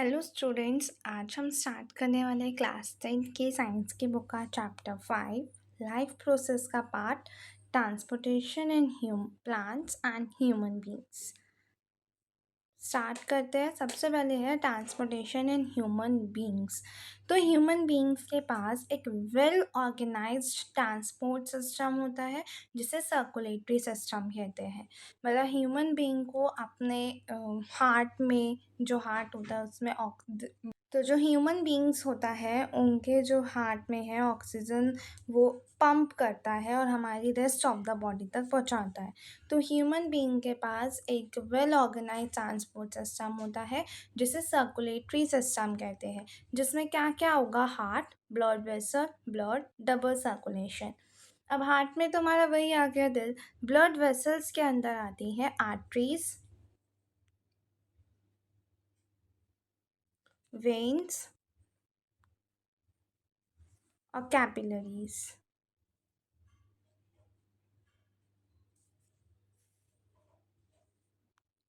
Hello students, आज हम start करने वाले हैं क्लास 10 की साइंस की बुक का चैप्टर 5 लाइफ प्रोसेस का part transportation in plants and human beings. Start करते हैं। सबसे पहले है ट्रांसपोर्टेशन इन ह्यूमन बींग्स। तो ह्यूमन बींग्स के पास एक वेल ऑर्गेनाइज्ड ट्रांसपोर्ट सिस्टम होता है जिसे सर्कुलेटरी सिस्टम कहते हैं। मतलब ह्यूमन बींग को अपने हार्ट में, जो हार्ट होता है उसमें तो जो ह्यूमन बींग्स होता है उनके जो हार्ट में है ऑक्सीजन वो पंप करता है और हमारी रेस्ट ऑफ द बॉडी तक पहुंचाता है। तो ह्यूमन बीइंग के पास एक वेल ऑर्गेनाइज ट्रांसपोर्ट सिस्टम होता है जिसे सर्कुलेटरी सिस्टम कहते हैं, जिसमें क्या क्या होगा? Heart, blood vessel, blood, double circulation. अब हार्ट में तो हमारा वही आ गया दिल। ब्लड वेसल्स के अंदर आती है आर्टरीज, वेन्स और कैपिलरीज।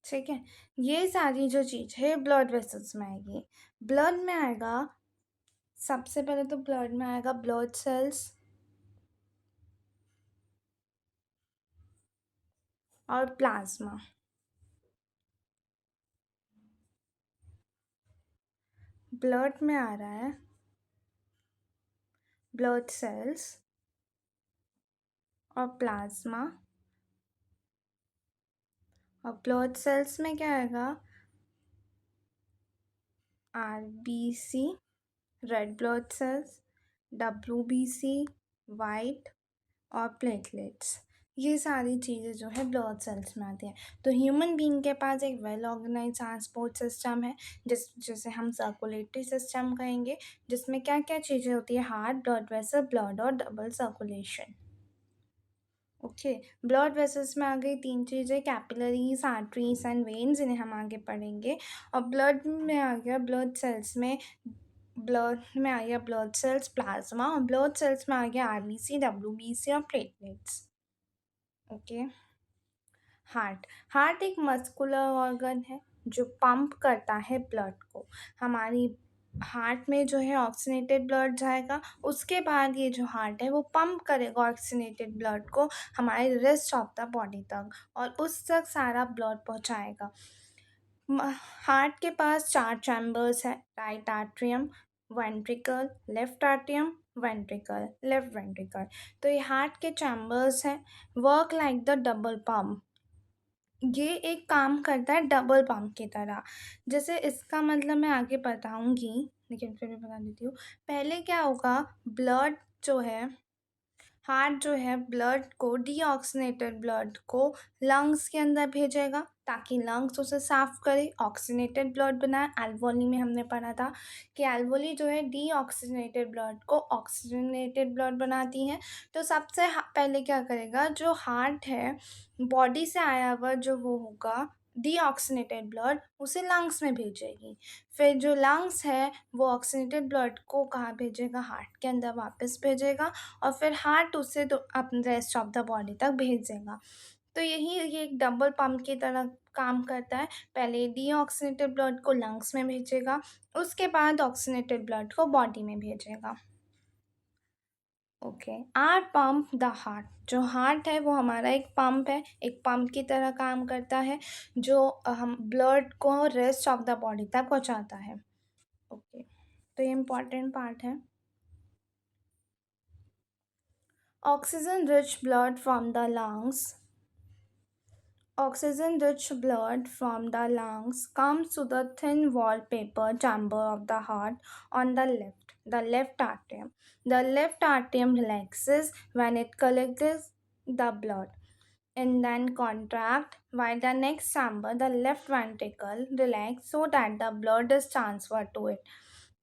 ठीक है, ये सारी जो चीज़ है ब्लड वेसल्स में आएगी। ब्लड में आएगा, सबसे पहले तो ब्लड में आएगा ब्लड सेल्स और प्लाज्मा। ब्लड में आ रहा है ब्लड सेल्स और प्लाज्मा, और ब्लड सेल्स में क्या आएगा? RBC, red blood cells, WBC, white और प्लेटलेट्स। ये सारी चीज़ें जो है ब्लड सेल्स में आती हैं। तो ह्यूमन बीइंग के पास एक वेल ऑर्गेनाइज ट्रांसपोर्ट सिस्टम है जिसे हम सर्कुलेटरी सिस्टम कहेंगे, जिसमें क्या क्या चीज़ें होती है? हार्ट, ब्लड वेसल, ब्लड और double circulation. Okay, blood vessels में आ गई तीन चीज़ें, कैपिलरीज, आर्टरीज एंड वेन्स, इन्हें हम आगे पढ़ेंगे। और ब्लड में आ गया, ब्लड सेल्स में, ब्लड में आ गया ब्लड सेल्स, प्लाज्मा, और ब्लड सेल्स में आ गया आरबीसी, डब्ल्यूबीसी और प्लेटलेट्स। Okay, heart. हार्ट एक मस्कुलर ऑर्गन है जो पंप करता है ब्लड को। हमारी हार्ट में जो है ऑक्सीनेटेड ब्लड जाएगा, उसके बाद ये जो हार्ट है वो पंप करेगा ऑक्सीनेटेड ब्लड को हमारे रेस्ट ऑफ द बॉडी तक, और उस तक सारा ब्लड पहुंचाएगा। हार्ट के पास चार चैम्बर्स है, right atrium, ventricle, left atrium, ventricle, left ventricle. तो ये हार्ट के चैम्बर्स हैं। Work like the double pump, ये एक काम करता है डबल पंप की तरह। जैसे इसका मतलब मैं आगे बताऊंगी, लेकिन फिर भी बता देती हूँ। पहले क्या होगा? ब्लड जो है, हार्ट जो है ब्लड को, डीऑक्सीनेटेड ब्लड को लंग्स के अंदर भेजेगा ताकि लंग्स उसे साफ करे, ऑक्सीनेटेड ब्लड बनाए। एल्वोली में हमने पढ़ा था कि एल्वोली जो है डीऑक्सीनेटेड ब्लड को ऑक्सीजनेटेड ब्लड बनाती हैं। तो सबसे पहले क्या करेगा? जो हार्ट है, बॉडी से आया हुआ जो वो होगा डीऑक्सीनेटेड ब्लड, उसे लंग्स में भेजेगी। फिर जो लंग्स है वो ऑक्सीनेटेड ब्लड को कहाँ भेजेगा? हार्ट के अंदर वापस भेजेगा, और फिर हार्ट उसे तो अपने रेस्ट ऑफ द बॉडी तक भेज देगा। तो ये एक डबल पंप की तरह काम करता है। पहले डीऑक्सीनेटेड ब्लड को लंग्स में भेजेगा, उसके बाद ऑक्सीनेटेड ब्लड को बॉडी में भेजेगा। Okay, are pump the heart. जो हार्ट है वो हमारा एक पंप है, एक पंप की तरह काम करता है जो हम ब्लड को रेस्ट ऑफ द बॉडी तक पहुंचाता है। ओके, तो ये इम्पॉर्टेंट पार्ट है। Oxygen rich blood from the lungs. Oxygen rich blood from the lungs comes to the thin wallpaper chamber of the heart on the left atrium. The left atrium relaxes when it collects the blood and then contract, while the next chamber, the left ventricle, relax so that the blood is transferred to it.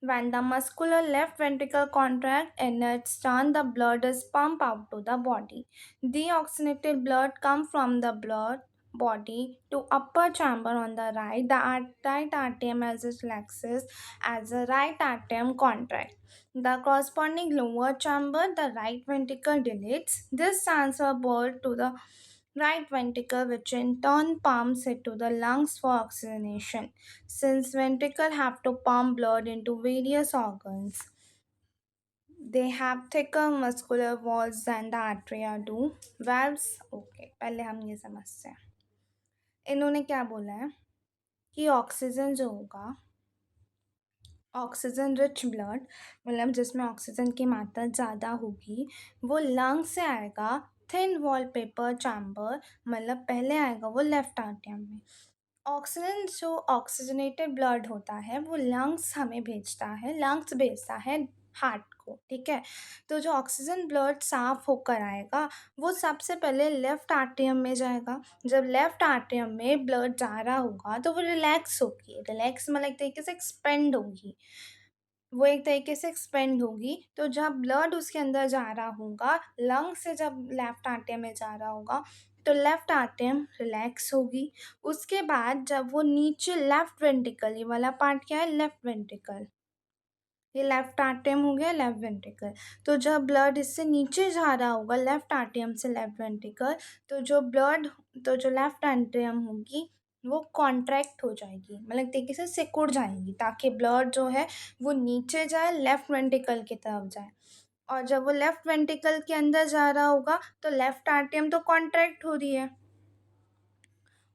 When the muscular left ventricle contracts in its turn, the blood is pumped out to the body. Deoxygenated blood comes from the blood body to upper chamber on the right. The right atrium as it relaxes as the right atrium contracts. The corresponding lower chamber, the right ventricle dilates. This transfer blood to the right ventricle, which in turn pumps it to the lungs for oxygenation. Since ventricle have to pump blood into various organs, they have thicker muscular walls than the arteria do. Valves, okay, पहले हम ये समझते हैं. इन्होंने क्या बोला है कि ऑक्सीजन जो होगा, ऑक्सीजन रिच ब्लड, मतलब जिसमें ऑक्सीजन की मात्रा ज़्यादा होगी, वो लंग से आएगा थिन वॉल पेपर चैम्बर, मतलब पहले आएगा वो लेफ्ट आर्टियम में. ऑक्सीजन जो ऑक्सीजनेटेड ब्लड होता है वो लंग्स हमें भेजता है, लंग्स भेजता है हार्ट को, ठीक है. तो जो ऑक्सीजन ब्लड साफ होकर आएगा वो सबसे पहले लेफ्ट आर्टियम में जाएगा. जब लेफ्ट आर्टियम में ब्लड जा रहा होगा तो वो रिलैक्स होगी, रिलैक्स मतलब एक तरीके से एक्सपेंड होगी, वो एक तरीके से एक्सपेंड होगी. तो जब ब्लड उसके अंदर जा रहा होगा, लंग से जब लेफ्ट आर्टियम में जा रहा होगा, तो लेफ्ट आर्टियम रिलैक्स होगी. उसके बाद जब वो नीचे लेफ्ट वेंट्रिकल, ये वाला पार्ट क्या है, लेफ्ट वेंट्रिकल, ये लेफ्ट आर्टियम हो गया, लेफ्ट वेंट्रिकल. तो जब ब्लड इससे नीचे जा रहा होगा लेफ्ट आर्टियम से लेफ्ट वेंट्रिकल, तो जो लेफ्ट आर्टियम होगी वो कॉन्ट्रैक्ट हो जाएगी, मतलब एक तरीके से सिकुड़ जाएगी, ताकि ब्लड जो है वो नीचे जाए, लेफ्ट वेंट्रिकल की तरफ जाए. और जब वो लेफ्ट वेंट्रिकल के अंदर जा रहा होगा तो लेफ्ट आर्टियम तो कॉन्ट्रैक्ट हो रही है,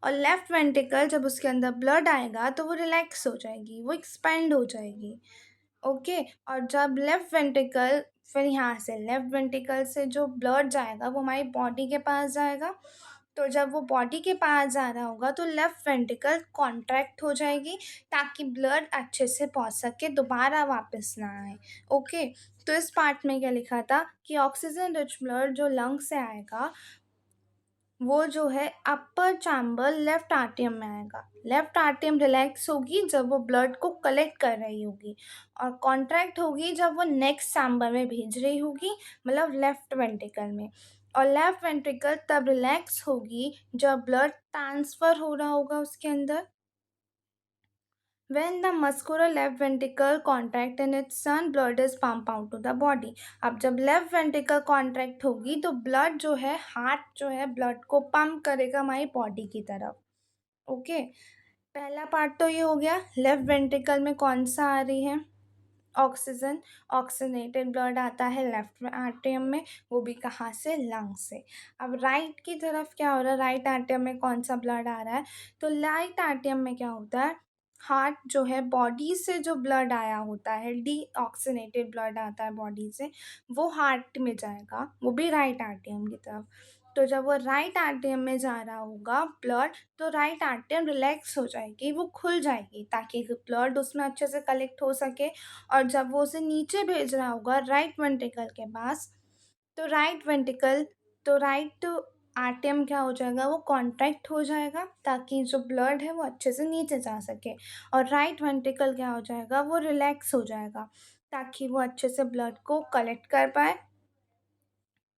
और लेफ्ट वेंट्रिकल जब उसके अंदर ब्लड आएगा तो वो रिलैक्स हो जाएगी, वो एक्सपेंड हो जाएगी. ओके. और जब लेफ्ट वेंट्रिकल, फिर यहाँ से लेफ्ट वेंट्रिकल से जो ब्लड जाएगा वो हमारी बॉडी के पास जाएगा. तो जब वो बॉडी के पास जा रहा होगा तो लेफ्ट वेंट्रिकल कॉन्ट्रैक्ट हो जाएगी, ताकि ब्लड अच्छे से पहुँच सके, दोबारा वापस ना आए. ओके. तो इस पार्ट में क्या लिखा था कि ऑक्सीजन रिच ब्लड जो लंग से आएगा वो जो है अपर चैम्बर लेफ्ट आर्टियम में आएगा. लेफ्ट आर्टियम रिलैक्स होगी जब वो ब्लड को कलेक्ट कर रही होगी, और कॉन्ट्रैक्ट होगी जब वो नेक्स्ट चैम्बर में भेज रही होगी, मतलब लेफ्ट वेंट्रिकल में. और लेफ्ट वेंट्रिकल तब रिलैक्स होगी जब ब्लड ट्रांसफर हो रहा होगा उसके अंदर. When the muscular left ventricle contract in its turn, blood is pumped out to the body. अब जब लेफ्ट वेंट्रिकल कॉन्ट्रैक्ट होगी तो ब्लड जो है, हार्ट जो है ब्लड को पंप करेगा हमारी बॉडी की तरफ. ओके. पहला पार्ट तो ये हो गया. लेफ्ट वेंट्रिकल में कौन सा आ रही है, ऑक्सीजन, ऑक्सीजनेटेड ब्लड आता है लेफ्ट आर्टियम में, वो भी कहाँ से, लंग से. अब राइट की तरफ क्या हो रहा है, राइट आर्टियम में कौन सा ब्लड आ रहा है, तो राइट आर्टियम में क्या होता है, हार्ट जो है, बॉडी से जो ब्लड आया होता है, डीऑक्सीनेटेड ब्लड आता है बॉडी से, वो हार्ट में जाएगा, वो भी राइट आर्टियम की तरफ. तो जब वो राइट आर्टियम में जा रहा होगा ब्लड, तो राइट आर्टियम रिलैक्स हो जाएगी, वो खुल जाएगी, ताकि ब्लड उसमें अच्छे से कलेक्ट हो सके. और जब वो उसे नीचे भेज रहा होगा राइट वेंट्रिकल के पास, तो राइट आर्टियम क्या हो जाएगा, वो कॉन्ट्रैक्ट हो जाएगा, ताकि जो ब्लड है वो अच्छे से नीचे जा सके. और राइट वेंट्रिकल क्या हो जाएगा, वो रिलैक्स हो जाएगा, ताकि वो अच्छे से ब्लड को कलेक्ट कर पाए.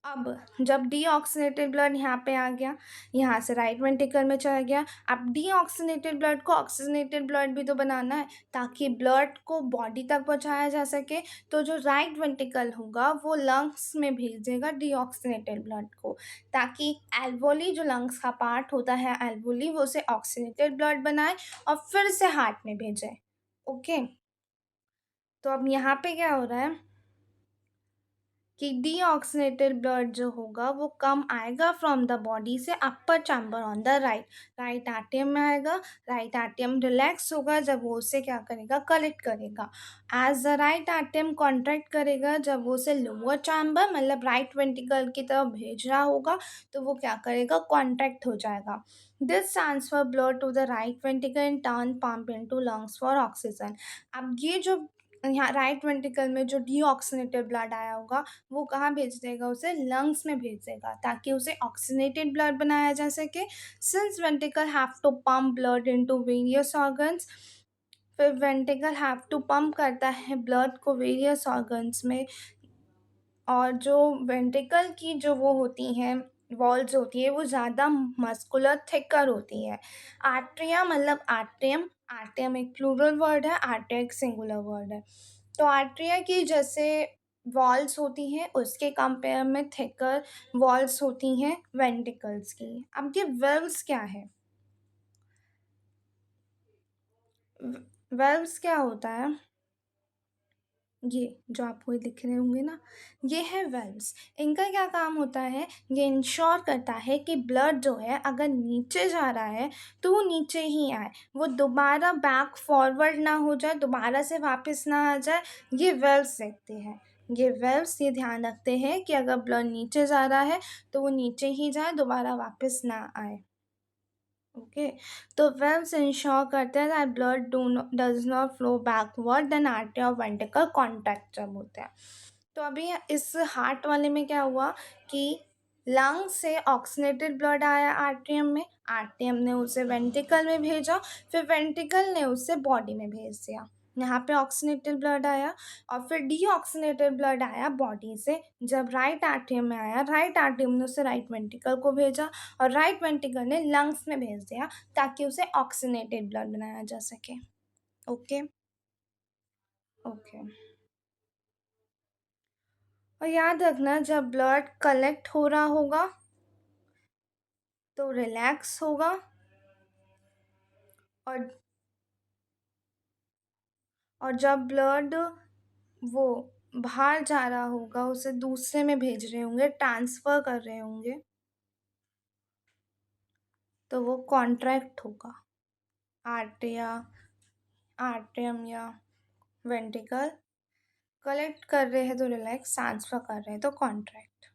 अब जब डीऑक्सीनेटेड ब्लड यहाँ पे आ गया, यहाँ से राइट वेंट्रिकल में चला गया. अब डीऑक्सीनेटेड ब्लड को ऑक्सीजनेटेड ब्लड भी तो बनाना है, ताकि ब्लड को बॉडी तक पहुँचाया जा सके. तो जो राइट वेंट्रिकल होगा वो लंग्स में भेज देगा डीऑक्सीनेटेड ब्लड को, ताकि एल्वोली, जो लंग्स का पार्ट होता है एल्वोली, वो उसे ऑक्सीजनेटेड ब्लड बनाए और फिर से हार्ट में भेजे. ओके. तो अब यहाँ पे क्या हो रहा है कि डीऑक्सीनेटेड ब्लड जो होगा वो कम आएगा फ्रॉम द बॉडी से अपर चैम्बर ऑन द राइट आर्टियम में आएगा. राइट आर्टियम रिलैक्स होगा जब वो उसे क्या करेगा, कलेक्ट करेगा. एज द राइट आर्टियम कॉन्ट्रैक्ट करेगा जब वो उसे लोअर चैम्बर, मतलब राइट वेंट्रिकल की तरफ भेज रहा होगा, तो वो क्या करेगा, कॉन्ट्रैक्ट हो जाएगा. This transfer blood to the right ventricle in turn pump into lungs for oxygen. अब ये जो यहाँ राइट वेंट्रिकल में जो डीऑक्सीनेटेड ब्लड आया होगा वो कहाँ भेज देगा, उसे लंग्स में भेज देगा, ताकि उसे ऑक्सीनेटेड ब्लड बनाया जा सके. Since ventricle have to pump blood into various organs, फिर वेंट्रिकल हैव टू पंप करता है ब्लड को वेरियस ऑर्गन्स में. और जो वेंट्रिकल की जो वो होती हैं, वॉल्स होती है, वो ज़्यादा मस्कुलर थिकर होती है. आर्ट्रिया मतलब आर्टियम, आर्टियम एक प्लूरल वर्ड है, आर्टिया एक सिंगुलर वर्ड है. तो आर्ट्रिया की जैसे वॉल्स होती हैं, उसके कंपेयर में थिकर वॉल्स होती हैं वेंट्रिकल्स की। अब ये वेल्व्स क्या है? वेल्व्स क्या होता है? ये जो आपको दिख रहे होंगे ना, ये है वेल्व्स। इनका क्या काम होता है? ये इंश्योर करता है कि ब्लड जो है अगर नीचे जा रहा है तो वो नीचे ही आए, वो दोबारा बैक फॉरवर्ड ना हो जाए, दोबारा से वापस ना आ जाए। ये वेल्व्स देखते हैं। ये वेल्व्स ये ध्यान रखते हैं कि अगर ब्लड नीचे जा रहा है तो वो नीचे ही जाए, दोबारा वापस ना आए। ओके, तो वेव्स इंश्योर करते हैं that blood does not flow backward then artery और वेंट्रिकल कॉन्टैक्ट जब होते हैं। तो अभी इस हार्ट वाले में क्या हुआ कि लंग से ऑक्सीनेटेड ब्लड आया आर्ट्रियम में, आर्ट्रियम ने उसे वेंट्रिकल में भेजा, फिर वेंट्रिकल ने उसे बॉडी में भेज दिया। यहाँ पे ऑक्सीनेटेड ब्लड आया और फिर डीऑक्सीनेटेड ब्लड आया बॉडी से। जब राइट आर्ट्रियम में आया, राइट आर्ट्रियम ने उसे राइट वेंट्रिकल को भेजा और राइट वेंट्रिकल ने लंग्स में भेज दिया ताकि उसे ऑक्सीनेटेड ब्लड बनाया जा सके। Okay okay. और याद रखना, जब ब्लड कलेक्ट हो रहा होगा तो रिलैक्स होगा, और जब ब्लड वो बाहर जा रहा होगा, उसे दूसरे में भेज रहे होंगे, ट्रांसफ़र कर रहे होंगे, तो वो कॉन्ट्रैक्ट होगा। आर्टरिया, आर्टरियम या वेंट्रिकल कलेक्ट कर रहे हैं तो रिलैक्स, ट्रांसफ़र कर रहे हैं तो contract.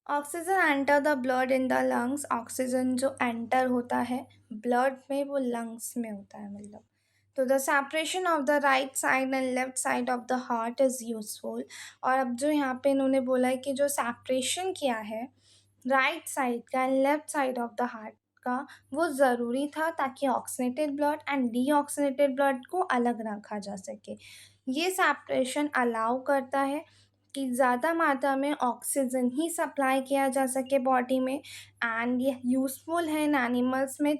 Oxygen enter the blood in the lungs. Oxygen जो एंटर होता है ब्लड में वो लंग्स में होता है, मतलब। तो the separation of the right side and left side of the heart is useful. और अब जो यहाँ पे इन्होंने बोला है कि जो सेपरेशन किया है राइट साइड का and left side of the heart का, वो ज़रूरी था ताकि oxygenated blood and deoxygenated blood को अलग रखा जा सके। ये सेपरेशन अलाउ करता है कि ज़्यादा मात्रा में ऑक्सीजन ही सप्लाई किया जा सके बॉडी में, एंड ये यूज़फुल है इन एनिमल्स में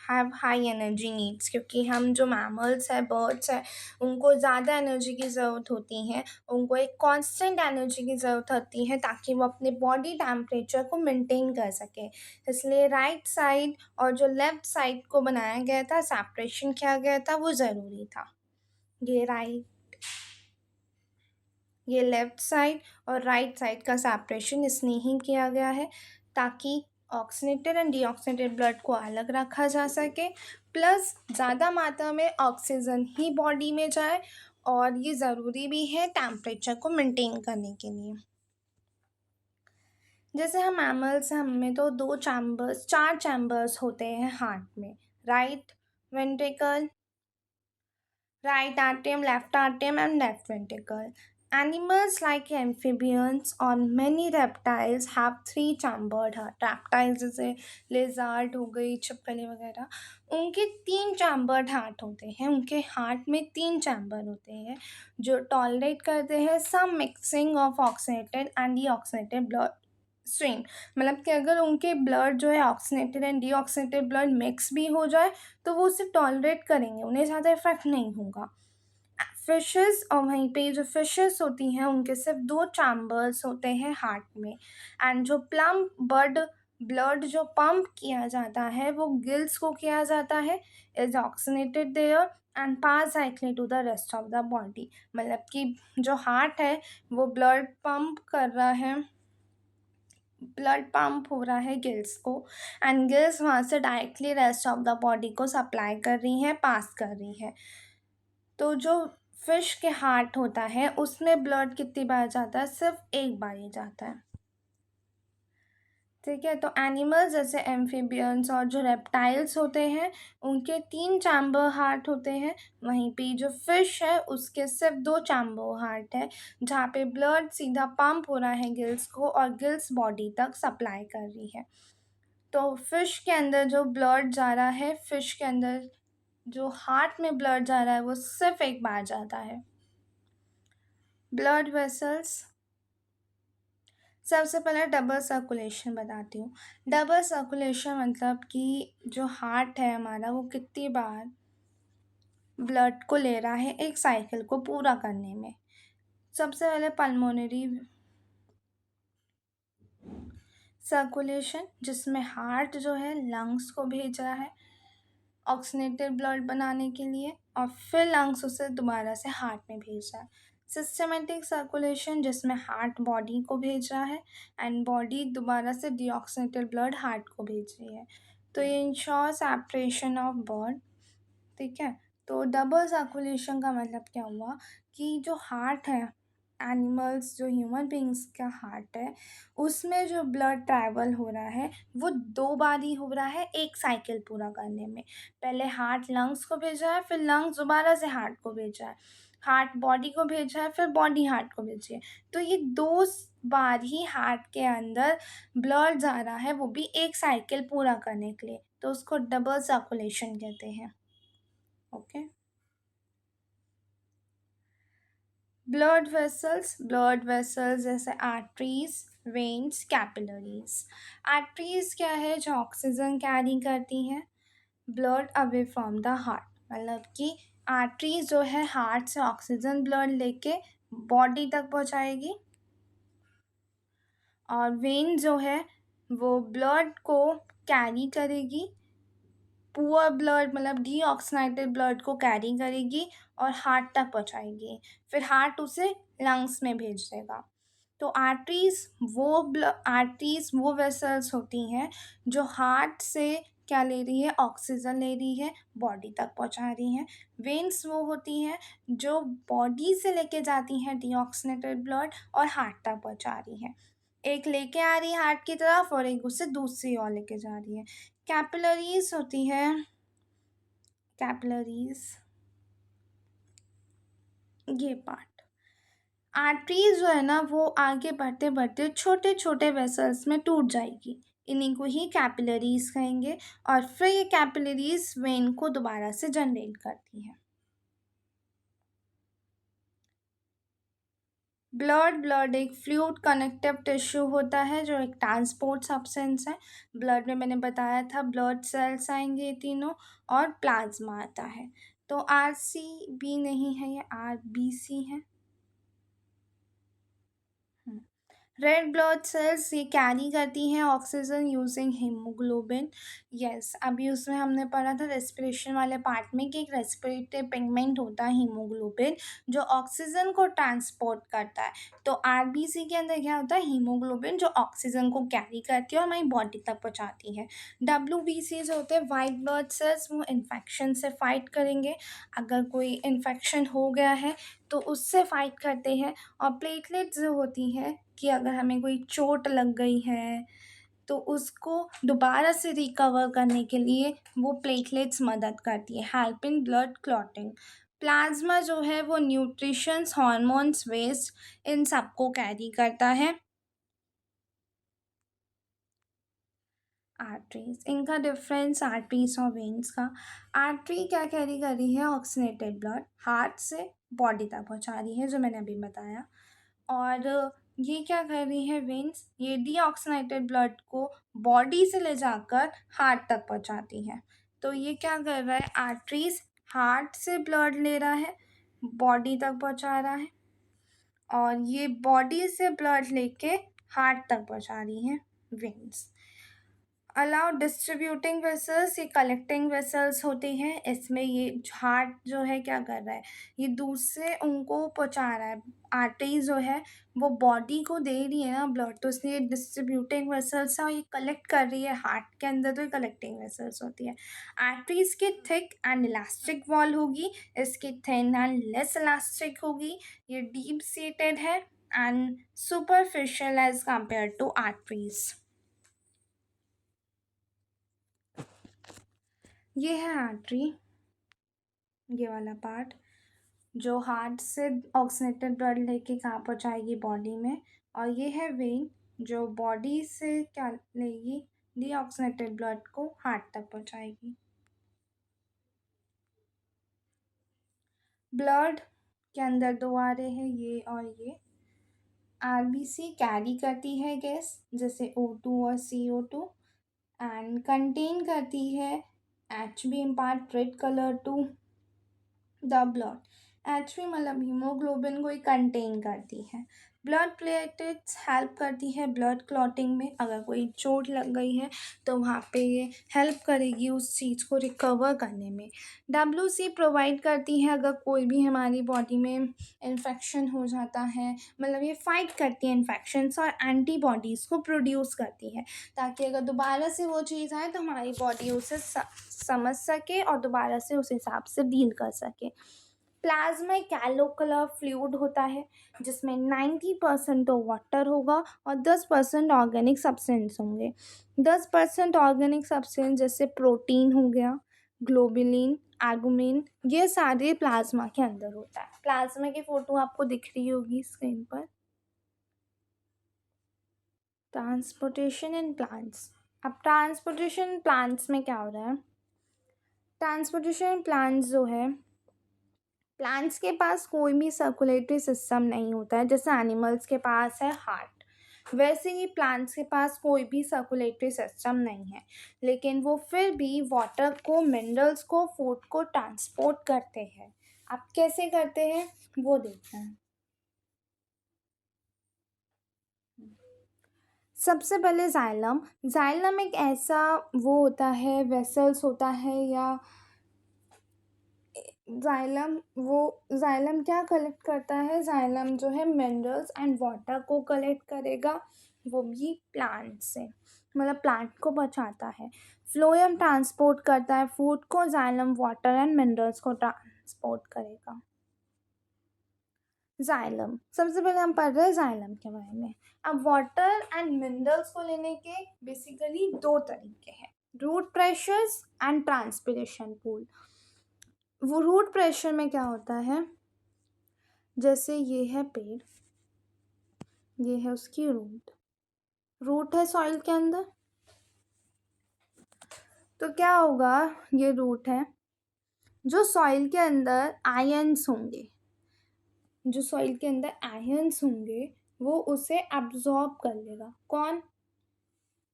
हैव हाई एनर्जी नीड्स, क्योंकि हम जो मैमल्स हैं, बर्ड्स हैं, उनको ज़्यादा एनर्जी की ज़रूरत होती है, उनको एक कांस्टेंट एनर्जी की ज़रूरत होती है ताकि वो अपने बॉडी टेम्परेचर को मेंटेन कर सके। इसलिए राइट साइड और जो लेफ़्ट साइड को बनाया गया था, सेपरेशन किया गया था, वो ज़रूरी था। ये लेफ़्ट साइड और राइट साइड का सेपरेशन इसलिए ही किया गया है ताकि ऑक्सीनेटेड एंड डीऑक्सीनेटेड ब्लड को अलग रखा जा सके, प्लस ज़्यादा मात्रा में ऑक्सीजन ही बॉडी में जाए, और ये ज़रूरी भी है टेम्परेचर को मेंटेन करने के लिए। जैसे हम मैमल्स हैं, हमें तो 4 चैम्बर्स होते हैं हार्ट में, right ventricle, right atrium, left atrium, and left ventricle. Animals like amphibians or many reptiles have 3-chambered heart. Reptiles जैसे lizard हो गई, छिपकली वगैरह, उनके 3 chambered हार्ट होते हैं। उनके हार्ट में 3 चैम्बर होते हैं जो टॉलरेट करते हैं some mixing of oxygenated and deoxygenated blood stream. मतलब कि अगर उनके ब्लड जो है oxygenated and deoxygenated blood mix भी हो जाए तो वो उसे टॉलरेट करेंगे, उन्हें ज़्यादा इफेक्ट नहीं होगा। फिशेस, और वहीं पे जो फिशेस होती हैं उनके सिर्फ 2 चैम्बर्स होते हैं हार्ट में, एंड जो ब्लड जो पंप किया जाता है वो गिल्स को किया जाता है, is oxygenated there and pass directly to the rest of the body. मतलब कि जो हार्ट है वो ब्लड पंप हो रहा है गिल्स को, एंड गिल्स वहाँ से directly rest of the body को सप्लाई कर रही हैं, पास कर रही है। तो जो फिश के हार्ट होता है उसमें ब्लड कितनी बार जाता है? सिर्फ एक बार ही जाता है। ठीक है, तो एनिमल्स जैसे एम्फीबियंस और जो रेप्टाइल्स होते हैं उनके 3 चैम्बर हार्ट होते हैं, वहीं पे जो फिश है उसके सिर्फ 2 चैम्बर हार्ट है जहाँ पे ब्लड सीधा पंप हो रहा है गिल्स को और गिल्स बॉडी तक सप्लाई कर रही है। तो फिश के अंदर जो ब्लड जा रहा है, फिश के अंदर जो हार्ट में ब्लड जा रहा है वो सिर्फ एक बार जाता है। ब्लड वेसल्स, सबसे पहले डबल सर्कुलेशन बताती हूँ। डबल सर्कुलेशन मतलब कि जो हार्ट है हमारा वो कितनी बार ब्लड को ले रहा है एक साइकिल को पूरा करने में। सबसे पहले पल्मोनरी सर्कुलेशन, जिसमें हार्ट जो है लंग्स को भेज रहा है ऑक्सीनेटेड ब्लड बनाने के लिए, और फिर लंग्स उसे दोबारा से हार्ट में भेज रहा है। सिस्टमेटिक सर्कुलेशन, जिसमें हार्ट बॉडी को भेज रहा है एंड बॉडी दोबारा से डीऑक्सीनेटेड ब्लड हार्ट को भेज रही है। तो ये इंश्योर सेपरेशन ऑफ ब्लड। ठीक है। तो डबल सर्कुलेशन का मतलब क्या हुआ कि जो हार्ट है, एनिमल्स जो ह्यूमन बींग्स का हार्ट है, उसमें जो ब्लड ट्रैवल हो रहा है वो 2 बार ही हो रहा है एक साइकिल पूरा करने में। पहले हार्ट लंग्स को भेज रहा है, फिर लंग्स दोबारा से हार्ट को भेज रहा है, हार्ट बॉडी को भेज रहा है, फिर बॉडी हार्ट को भेज रही है। तो ये 2 बार ही हार्ट के अंदर ब्लड जा रहा है, वो भी एक साइकिल पूरा करने के लिए, तो उसको डबल सर्कुलेशन कहते हैं। ओके। ब्लड वेसल्स जैसे आर्टरीज, वेन्स, कैपिलरीज। आर्टरीज क्या है? जो ऑक्सीजन कैरी करती हैं blood away from the heart, मतलब कि आर्टरीज जो है हार्ट से ऑक्सीजन ब्लड लेके बॉडी तक पहुंचाएगी, और वेन जो है वो ब्लड को कैरी करेगी, पुअर ब्लड मतलब डीऑक्सीनाइटेड ब्लड को कैरी करेगी और हार्ट तक पहुंचाएगी, फिर हार्ट उसे लंग्स में भेज देगा। तो आर्टरीज वो वेसल्स होती हैं जो हार्ट से क्या ले रही है? ऑक्सीजन ले रही है, बॉडी तक पहुंचा रही हैं। वेन्स वो होती हैं जो बॉडी से लेके जाती हैं डीऑक्सीनेटेड ब्लड और हार्ट तक पहुंचा रही हैं। एक लेके आ रही है हार्ट की तरफ और एक उसे दूसरी ओर लेके जा रही है। कैपिलरीज होती है, कैपिलरीज ये पार्ट। आर्टरीज जो है ना वो आगे बढ़ते बढ़ते छोटे छोटे वेसल्स में टूट जाएगी, इन्हीं को ही कैपिलरीज कहेंगे, और फिर ये कैपिलरीज वेन को दोबारा से जनरेट करती हैं। ब्लड एक फ्लूइड कनेक्टिव टिश्यू होता है जो एक ट्रांसपोर्ट सब्सटेंस है। ब्लड में मैंने बताया था ब्लड सेल्स आएंगे ये तीनों, और प्लाज्मा आता है। तो RCB नहीं है, ये RBC है। रेड ब्लड सेल्स ये कैरी करती हैं ऑक्सीजन यूजिंग हीमोग्लोबिन। यस, अभी उसमें हमने पढ़ा था रेस्पिरेशन वाले पार्ट में कि एक रेस्पिरेटरी पिगमेंट होता है हीमोग्लोबिन जो ऑक्सीजन को ट्रांसपोर्ट करता है। तो RBC के अंदर क्या होता है? हीमोग्लोबिन जो ऑक्सीजन को कैरी करती है और हमारी बॉडी तक पहुंचाती है। WBC जो होते हैं वाइट ब्लड सेल्स, वो इन्फेक्शन से फाइट करेंगे, अगर कोई इन्फेक्शन हो गया है तो उससे फाइट करते हैं। और प्लेटलेट्स जो होती हैं कि अगर हमें कोई चोट लग गई है तो उसको दोबारा से रिकवर करने के लिए वो प्लेटलेट्स मदद करती है, help in blood clotting. Plasma जो है वो न्यूट्रिशंस, हॉर्मोन्स, वेस्ट इन सबको कैरी करता है। आर्टरीज, इनका डिफरेंस आर्टरीज और वेन्स का। आर्टरी क्या कैरी कर रही है? ऑक्सीनेटेड ब्लड हार्ट से बॉडी तक पहुंचा रही है, जो मैंने अभी बताया। और ये क्या कर रही है? वेन्स ये डीऑक्सीनेटेड ब्लड को बॉडी से ले जाकर हार्ट तक पहुंचाती है। तो ये क्या कर रहा है? आर्टरीज हार्ट से ब्लड ले रहा है, बॉडी तक पहुंचा रहा है, और ये बॉडी से ब्लड लेके हार्ट तक पहुंचा रही है वेन्स। अलाउ डिस्ट्रीब्यूटिंग वेसल्स, ये कलेक्टिंग वेसल्स होती हैं, इसमें ये हार्ट जो है क्या कर रहा है? ये दूसरे उनको पहुंचा रहा है। आर्टरी जो है वो बॉडी को दे रही है ना ब्लड, तो इसलिए डिस्ट्रीब्यूटिंग वेसल्स है और ये कलेक्ट कर रही है हार्ट के अंदर, तो ये कलेक्टिंग वेसल्स होती है। आर्टरीज की थिक एंड इलास्टिक वॉल होगी, इसकी थिन एंड लेस इलास्टिक होगी। ये डीप सीटेड है and superficial as compared to arteries. ये है आर्टरी, ये वाला पार्ट जो हार्ट से ऑक्सीनेटेड ब्लड लेके कहाँ पहुँचाएगी? बॉडी में। और ये है वेन जो बॉडी से क्या लेगी? डीऑक्सीनेटेड ब्लड को हार्ट तक पहुँचाएगी। ब्लड के अंदर 2 आ रहे हैं, ये और ये। RBC कैरी करती है गैस जैसे O2 और CO2 एंड कंटेन करती है HB impart red colour to the blood H3 मतलब हीमोग्लोबिन को ही कंटेन करती है। ब्लड प्लेटलेट्स हेल्प करती है ब्लड क्लॉटिंग में। अगर कोई चोट लग गई है तो वहाँ पे ये हेल्प करेगी उस चीज़ को रिकवर करने में। WC प्रोवाइड करती है अगर कोई भी हमारी बॉडी में इन्फेक्शन हो जाता है, मतलब ये फाइट करती है इन्फेक्शंस और एंटीबॉडीज़ को प्रोड्यूस करती है, ताकि अगर दोबारा से वो चीज़ आए तो हमारी बॉडी उसे समझ सके और दोबारा से उस हिसाब से डील कर सके। प्लाज्मा एक येलो कलर फ्लूइड होता है जिसमें 90% तो वाटर होगा और 10% ऑर्गेनिक सब्सटेंस होंगे। 10% ऑर्गेनिक सब्सटेंस जैसे प्रोटीन हो गया, ग्लोबुलिन, एल्बुमिन, ये सारे प्लाज्मा के अंदर होता है। प्लाज्मा की फ़ोटो आपको दिख रही होगी स्क्रीन पर। Transportation in plants. अब ट्रांसपोर्टेशन प्लांट्स में क्या हो रहा है? ट्रांसपोर्टेशन प्लांट्स जो है, प्लांट्स के पास कोई भी सर्कुलेटरी सिस्टम नहीं होता है। जैसे एनिमल्स के पास है हार्ट, वैसे ही प्लांट्स के पास कोई भी सर्कुलेटरी सिस्टम नहीं है, लेकिन वो फिर भी वाटर को, मिनरल्स को, फूड को ट्रांसपोर्ट करते हैं। अब कैसे करते हैं वो देखते हैं। सबसे पहले जाइलम। जाइलम एक ऐसा वो होता है, वेसल्स होता है, या जाइलम क्या कलेक्ट करता है? जाइलम जो है मिनरल्स एंड वाटर को कलेक्ट करेगा, वो भी प्लांट से, मतलब प्लांट को बचाता है। फ्लोएम ट्रांसपोर्ट करता है फूड को, जाइलम वाटर एंड मिनरल्स को ट्रांसपोर्ट करेगा। जाइलम, सबसे पहले हम पढ़ रहे हैं जाइलम के बारे में। अब वाटर एंड मिनरल्स को लेने के बेसिकली दो तरीके हैं, root pressures and transpiration pull. वो रूट प्रेशर में क्या होता है, जैसे ये है पेड़, ये है उसकी रूट, रूट है सॉइल के अंदर, तो क्या होगा, ये रूट है, जो सॉइल के अंदर आयंस होंगे, जो सॉइल के अंदर आयंस होंगे वो उसे एब्जॉर्ब कर लेगा। कौन?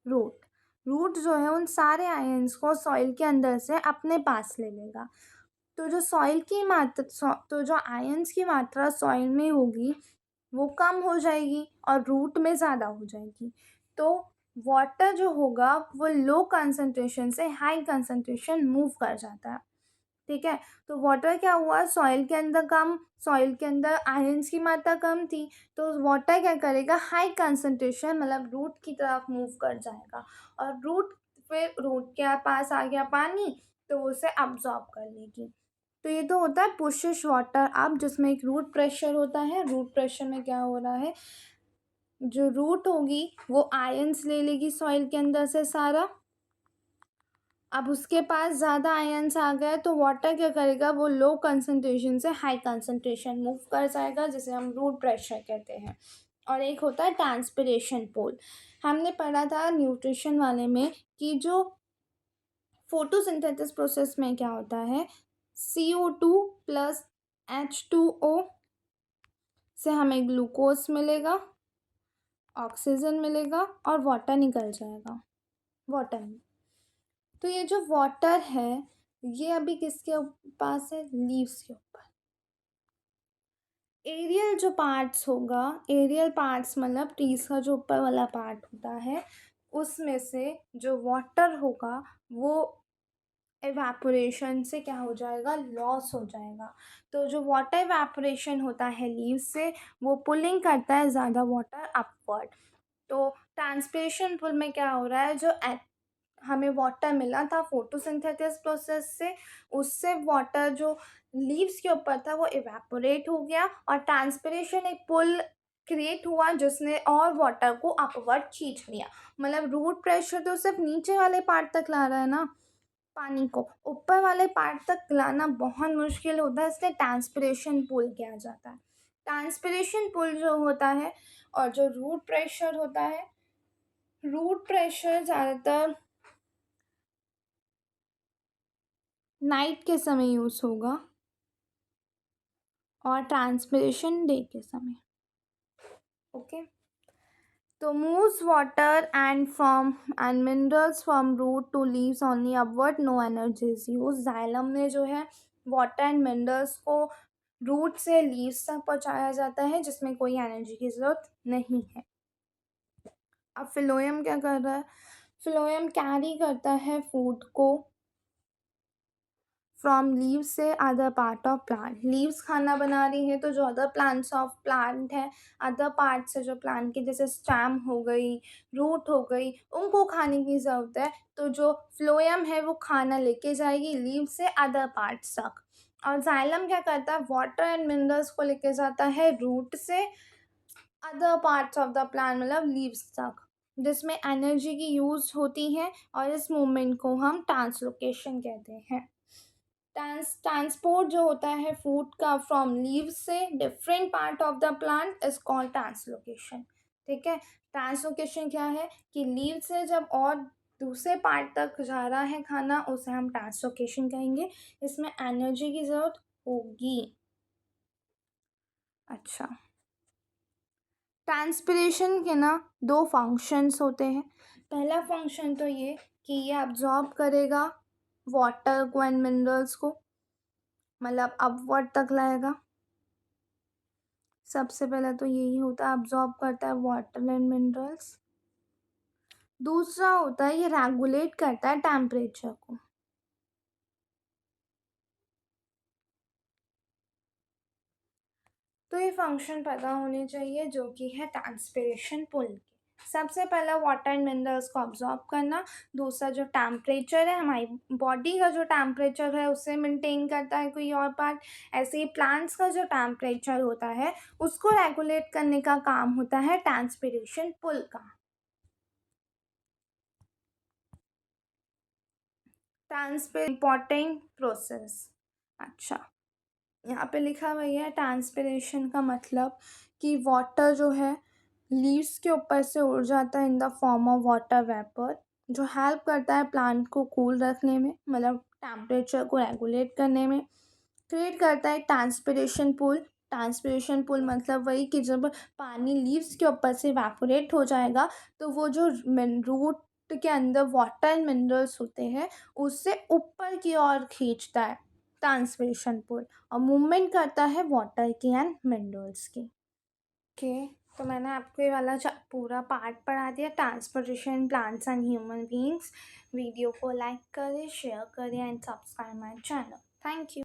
रूट। रूट जो है उन सारे आयंस को सॉइल के अंदर से अपने पास ले लेगा। तो जो सॉइल की मात्रा, तो जो आयंस की मात्रा सॉइल में होगी वो कम हो जाएगी और रूट में ज़्यादा हो जाएगी। तो वाटर जो होगा वो लो कंसंट्रेशन से हाई कंसंट्रेशन मूव कर जाता है। ठीक है, तो वाटर क्या हुआ, सॉइल के अंदर कम, सॉइल के अंदर आयंस की मात्रा कम थी, तो वाटर क्या करेगा, हाई कंसंट्रेशन मतलब रूट की तरफ मूव कर जाएगा, और रूट, फिर रूट के पास आ गया पानी तो उसे अब्जॉर्ब कर लेगी। तो ये तो होता है पुशिश वाटर अब, जिसमें एक रूट प्रेशर होता है। रूट प्रेशर में क्या हो रहा है, जो रूट होगी वो आयंस ले लेगी सॉइल के अंदर से सारा। अब उसके पास ज़्यादा आयंस आ गए तो वाटर क्या करेगा, वो लो कंसंट्रेशन से हाई कंसंट्रेशन मूव कर जाएगा, जिसे हम रूट प्रेशर कहते हैं। और एक होता है ट्रांसपिरेशन पूल। हमने पढ़ा था न्यूट्रिशन वाले में कि जो फोटोसिंथेसिस प्रोसेस में क्या होता है, CO2 प्लस H2O से हमें ग्लूकोज मिलेगा, ऑक्सीजन मिलेगा और वाटर निकल जाएगा वाटर में। तो ये जो वाटर है ये अभी किसके पास है, लीव्स के ऊपर। एरियल जो पार्ट्स होगा, एरियल पार्ट्स मतलब ट्रीज का जो ऊपर वाला पार्ट होता है, उसमें से जो वाटर होगा वो एवापोरेशन से क्या हो जाएगा, लॉस हो जाएगा। तो जो वाटर एवापोरेशन होता है लीव्स से, वो पुलिंग करता है ज़्यादा वाटर अपवर्ड। तो ट्रांसपिरेशन पुल में क्या हो रहा है, जो हमें वाटर मिला था फोटोसिंथेसिस प्रोसेस से, उससे वाटर जो लीव्स के ऊपर था वो इवेपोरेट हो गया, और ट्रांसपिरेशन एक पुल क्रिएट हुआ जिसने और वाटर को अपवर्ड खींच लिया। मतलब रूट प्रेशर तो सिर्फ नीचे वाले पार्ट तक ला रहा है ना, पानी को ऊपर वाले पार्ट तक लाना बहुत मुश्किल होता है, इसलिए ट्रांसपिरेशन पुल किया जाता है। ट्रांसपिरेशन पुल जो होता है, और जो रूट प्रेशर होता है, रूट प्रेशर ज़्यादातर नाइट के समय यूज़ होगा और ट्रांसपिरेशन डे के समय। ओके, तो moves water and minerals from root to leaves only upward, no energy is used। Xylem में जो है वाटर एंड मिनरल्स को रूट से लीव्स तक पहुंचाया जाता है, जिसमें कोई एनर्जी की ज़रूरत नहीं है। अब फ्लोएम क्या कर रहा है? फ्लोएम कैरी करता है फूड को फ्रॉम लीव्स से other part of plant. Leaves खाना बना रही है, तो जो अदर प्लांट्स ऑफ प्लांट है, अदर पार्ट से जो प्लांट की, जैसे स्टेम हो गई, रूट हो गई, उनको खाने की ज़रूरत है, तो जो फ्लोएम है वो खाना लेके जाएगी लीव से अदर पार्ट्स तक। और जाइलम क्या करता है? वाटर एंड मिनरल्स को लेके जाता है रूट से other parts of the plant, मतलब लीव्स तक, जिसमें एनर्जी की यूज होती है, और इस मूवमेंट को हम ट्रांसलोकेशन कहते हैं। ट्रांसपोर्ट जो होता है फूड का फ्रॉम लीव्स से different part of the plant is called translocation. ठीक है, ट्रांसलोकेशन क्या है कि लीव से जब और दूसरे पार्ट तक जा रहा है खाना, उसे हम ट्रांसलोकेशन कहेंगे। इसमें एनर्जी की ज़रूरत होगी। अच्छा, ट्रांसपिरेशन के ना दो फंक्शंस होते हैं। पहला फंक्शन तो ये कि ये अब्जॉर्ब करेगा वाटर को एंड मिनरल्स को, मतलब अपवर्ड तक लाएगा। सबसे पहले तो यही होता है, अब्जॉर्ब करता है वाटर एंड मिनरल्स। दूसरा होता है ये रेगुलेट करता है टेम्परेचर को। तो ये फंक्शन पता होने चाहिए, जो कि है ट्रांसपिरेशन पुल की। सबसे पहला वाटर एंड मिनरल्स को अब्जॉर्ब करना। दूसरा जो टेम्परेचर है, हमारी बॉडी का जो टेम्परेचर है उसे मेंटेन करता है कोई और पार्ट। ऐसे ही प्लांट्स का जो टेम्परेचर होता है उसको रेगुलेट करने का काम होता है ट्रांसपिरेशन पुल का। Transparent important process. अच्छा, यहाँ पे लिखा हुआ है ट्रांसपिरेशन का मतलब कि वाटर जो है लीव्स के ऊपर से उड़ जाता है in the form of water vapour, जो हेल्प करता है प्लांट को कूल रखने में, मतलब टेम्परेचर को रेगुलेट करने में। क्रिएट करता है ट्रांसपिरेशन पूल। ट्रांसपिरेशन पूल मतलब वही कि जब पानी लीव्स के ऊपर से इवेपोरेट हो जाएगा, तो वो जो रूट के अंदर वाटर एंड मिनरल्स होते हैं उससे ऊपर की ओर खींचता है ट्रांसपिरेशन पूल, और मूवमेंट करता है वाटर की एंड मिनरल्स की। ओके, तो मैंने आपको ये वाला पूरा पार्ट पढ़ा दिया, transportation plants and human beings. Video को लाइक करें, शेयर करें and subscribe my channel. Thank you.